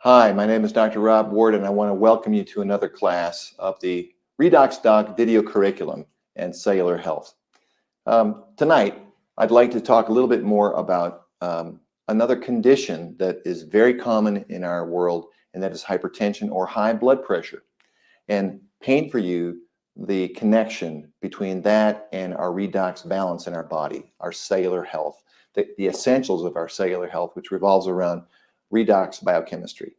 Hi, my name is Dr. Rob Ward, and I want to welcome you to another class of the Redox Doc video curriculum and cellular health. Tonight, I'd like to talk a little bit more about another condition that is very common in our world, and that is hypertension or high blood pressure, and paint for you the connection between that and our redox balance in our body, our cellular health, the essentials of our cellular health, which revolves around redox biochemistry.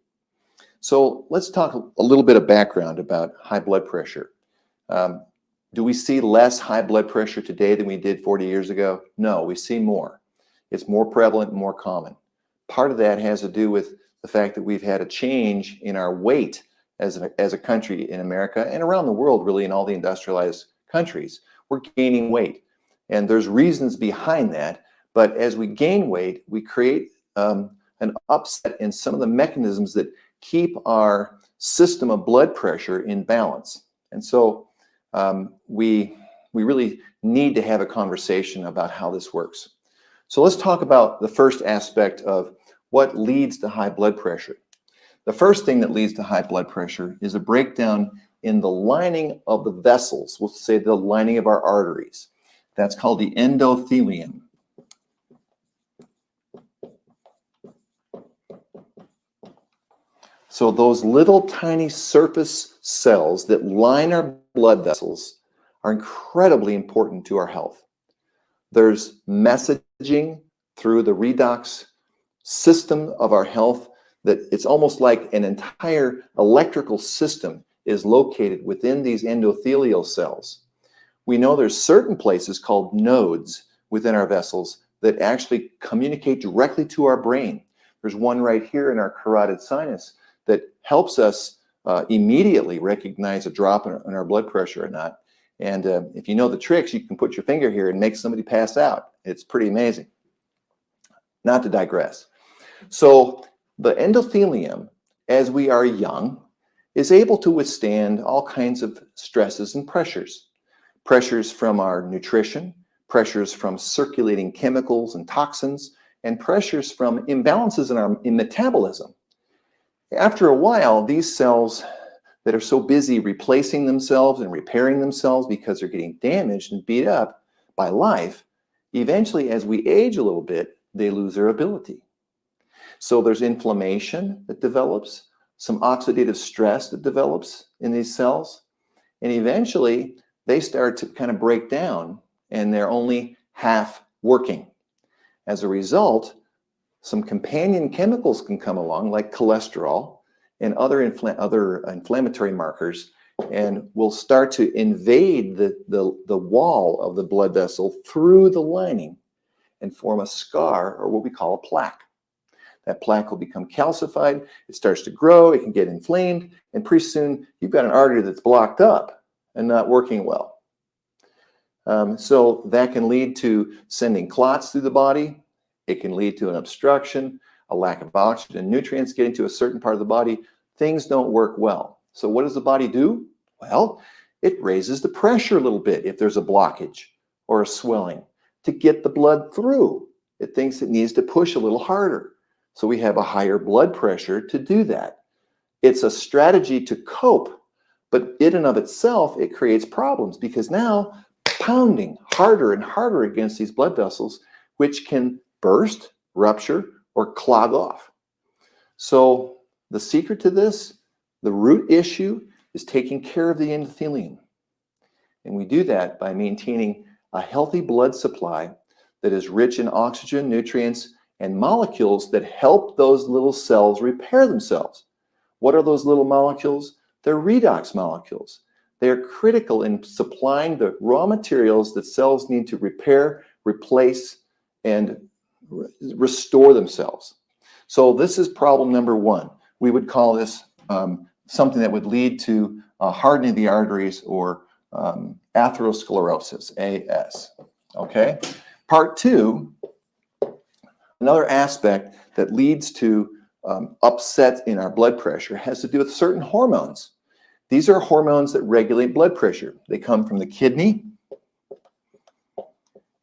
So let's talk a little bit of background about high blood pressure. Do we see less high blood pressure today than we did 40 years ago? No, we see more. It's more prevalent and more common. Part of that has to do with the fact that we've had a change in our weight as a country in America and around the world, really, in all the industrialized countries. We're gaining weight, and there's reasons behind that. But as we gain weight, we create an upset in some of the mechanisms that keep our system of blood pressure in balance. And so we really need to have a conversation about how this works. So let's talk about the first aspect of what leads to high blood pressure. The first thing that leads to high blood pressure is a breakdown in the lining of the vessels. We'll say the lining of our arteries. That's called the endothelium. So those little tiny surface cells that line our blood vessels are incredibly important to our health. There's messaging through the redox system of our health that it's almost like an entire electrical system is located within these endothelial cells. We know there's certain places called nodes within our vessels that actually communicate directly to our brain. There's one right here in our carotid sinus that helps us immediately recognize a drop in our blood pressure or not. And if you know the tricks, you can put your finger here and make somebody pass out. It's pretty amazing. Not to digress. So the endothelium, as we are young, is able to withstand all kinds of stresses and pressures. Pressures from our nutrition, pressures from circulating chemicals and toxins, and pressures from imbalances in metabolism. After a while, these cells that are so busy replacing themselves and repairing themselves because they're getting damaged and beat up by life, eventually, as we age a little bit, they lose their ability. So there's inflammation that develops, some oxidative stress that develops in these cells, and eventually they start to kind of break down and they're only half working. As a result, some companion chemicals can come along like cholesterol and other inflammatory markers, and will start to invade the wall of the blood vessel through the lining and form a scar, or what we call a plaque. That plaque will become calcified, it starts to grow, it can get inflamed, and pretty soon you've got an artery that's blocked up and not working well. So that can lead to sending clots through the body. It can lead to an obstruction, a lack of oxygen and nutrients getting to a certain part of the body. Things don't work well. So what does the body do? Well, it raises the pressure a little bit if there's a blockage or a swelling to get the blood through. It thinks it needs to push a little harder. So we have a higher blood pressure to do that. It's a strategy to cope, but in and of itself, it creates problems because now pounding harder and harder against these blood vessels, which can burst, rupture, or clog off. So the secret to this, the root issue, is taking care of the endothelium. And we do that by maintaining a healthy blood supply that is rich in oxygen, nutrients, and molecules that help those little cells repair themselves. What are those little molecules? They're redox molecules. They're critical in supplying the raw materials that cells need to repair, replace, and restore themselves. So this is problem number one. We would call this something that would lead to hardening of the arteries, or atherosclerosis, AS. Okay? Part two, another aspect that leads to upset in our blood pressure has to do with certain hormones. These are hormones that regulate blood pressure. They come from the kidney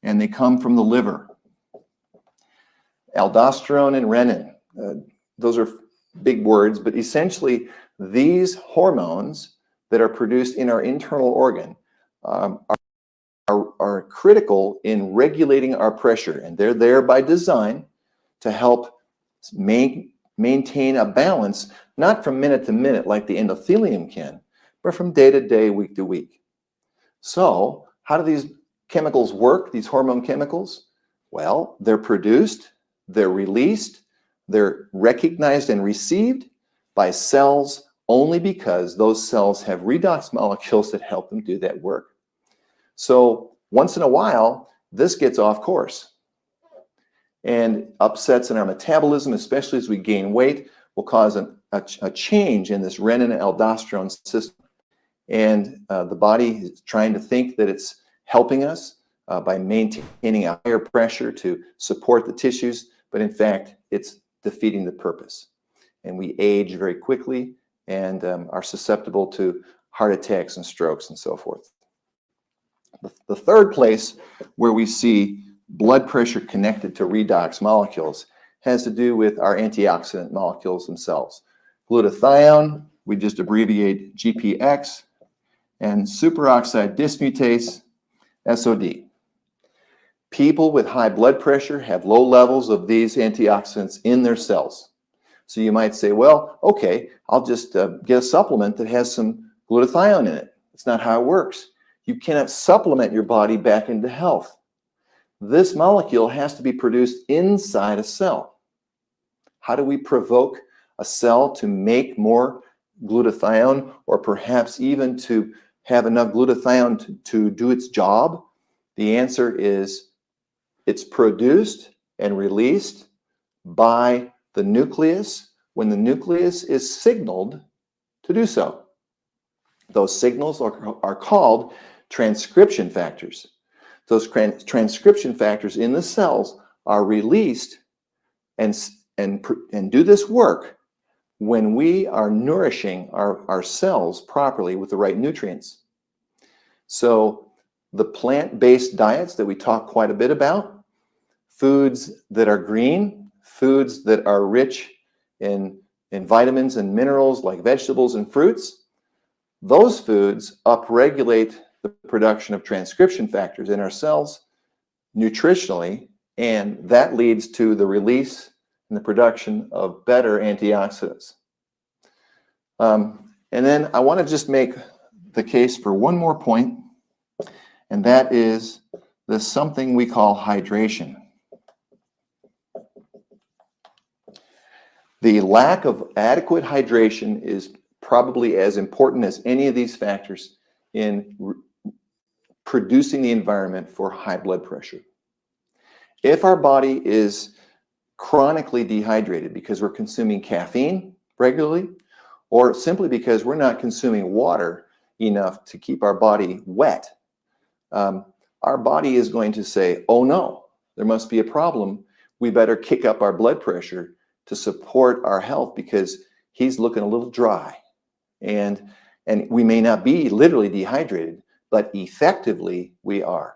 and they come from the liver. Aldosterone and renin. Those are big words, but essentially these hormones that are produced in our internal organ are critical in regulating our pressure, and they're there by design to help maintain a balance, not from minute to minute like the endothelium can, but from day to day, week to week. So how do these chemicals work, these hormone chemicals? Well, they're produced, they're released, they're recognized and received by cells only because those cells have redox molecules that help them do that work. So once in a while, this gets off course, and upsets in our metabolism, especially as we gain weight, will cause a change in this renin and aldosterone system. And the body is trying to think that it's helping us by maintaining a higher pressure to support the tissues, but in fact, it's defeating the purpose. And we age very quickly and are susceptible to heart attacks and strokes and so forth. The third place where we see blood pressure connected to redox molecules has to do with our antioxidant molecules themselves. Glutathione, we just abbreviate GPX, and superoxide dismutase, SOD. People with high blood pressure have low levels of these antioxidants in their cells. So you might say, well, okay, I'll just get a supplement that has some glutathione in it. It's not how it works. You cannot supplement your body back into health. This molecule has to be produced inside a cell. How do we provoke a cell to make more glutathione, or perhaps even to have enough glutathione to do its job? The answer is it's produced and released by the nucleus when the nucleus is signaled to do so. Those signals are called transcription factors. Those transcription factors in the cells are released and do this work when we are nourishing our cells properly with the right nutrients. So the plant-based diets that we talk quite a bit about, foods that are green, foods that are rich in vitamins and minerals like vegetables and fruits, those foods upregulate the production of transcription factors in our cells nutritionally, and that leads to the release and the production of better antioxidants. And then I want to just make the case for one more point, and that is this something we call hydration. The lack of adequate hydration is probably as important as any of these factors in producing the environment for high blood pressure. If our body is chronically dehydrated because we're consuming caffeine regularly, or simply because we're not consuming water enough to keep our body wet, our body is going to say, oh no, there must be a problem. We better kick up our blood pressure to support our health because he's looking a little dry. And we may not be literally dehydrated, but effectively we are.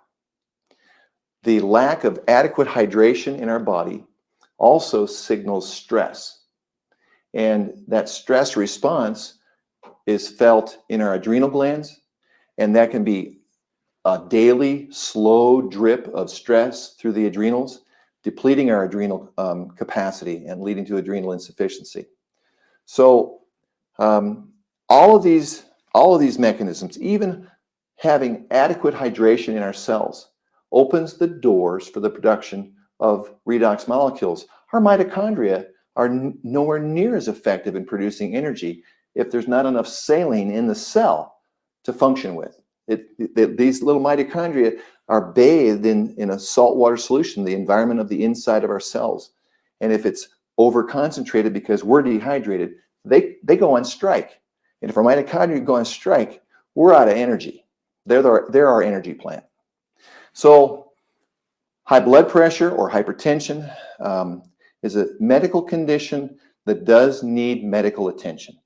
The lack of adequate hydration in our body also signals stress. And that stress response is felt in our adrenal glands, and that can be a daily slow drip of stress through the adrenals, depleting our adrenal capacity and leading to adrenal insufficiency. So all of these mechanisms, even having adequate hydration in our cells, opens the doors for the production of redox molecules. Our mitochondria are nowhere near as effective in producing energy if there's not enough saline in the cell to function with. These little mitochondria are bathed in a saltwater solution, the environment of the inside of our cells. And if it's over-concentrated because we're dehydrated, they go on strike. And if our mitochondria go on strike, we're out of energy. They're our energy plant. So high blood pressure or hypertension is a medical condition that does need medical attention.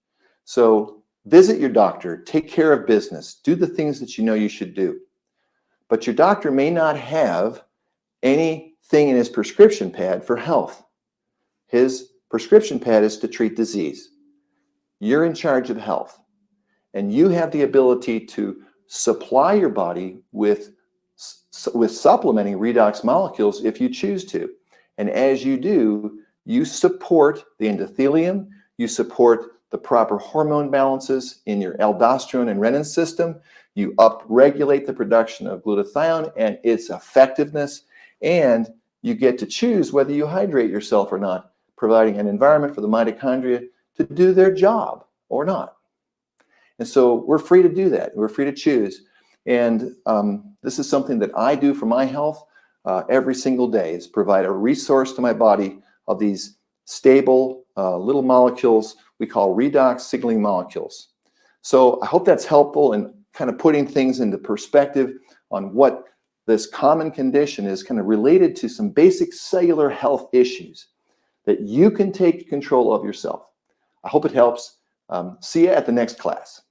So visit your doctor, take care of business, do the things that you know you should do. But your doctor may not have anything in his prescription pad for health. His Prescription pad is to treat disease. You're in charge of health, and you have the ability to supply your body with supplementing redox molecules if you choose to. And as you do, you support the endothelium, you support the proper hormone balances in your aldosterone and renin system, you upregulate the production of glutathione and its effectiveness, and you get to choose whether you hydrate yourself or not, providing an environment for the mitochondria to do their job or not. And so we're free to do that. We're free to choose. And this is something that I do for my health every single day, is provide a resource to my body of these stable little molecules we call redox signaling molecules. So I hope that's helpful in kind of putting things into perspective on what this common condition is, kind of related to some basic cellular health issues that you can take control of yourself. I hope it helps. See you at the next class.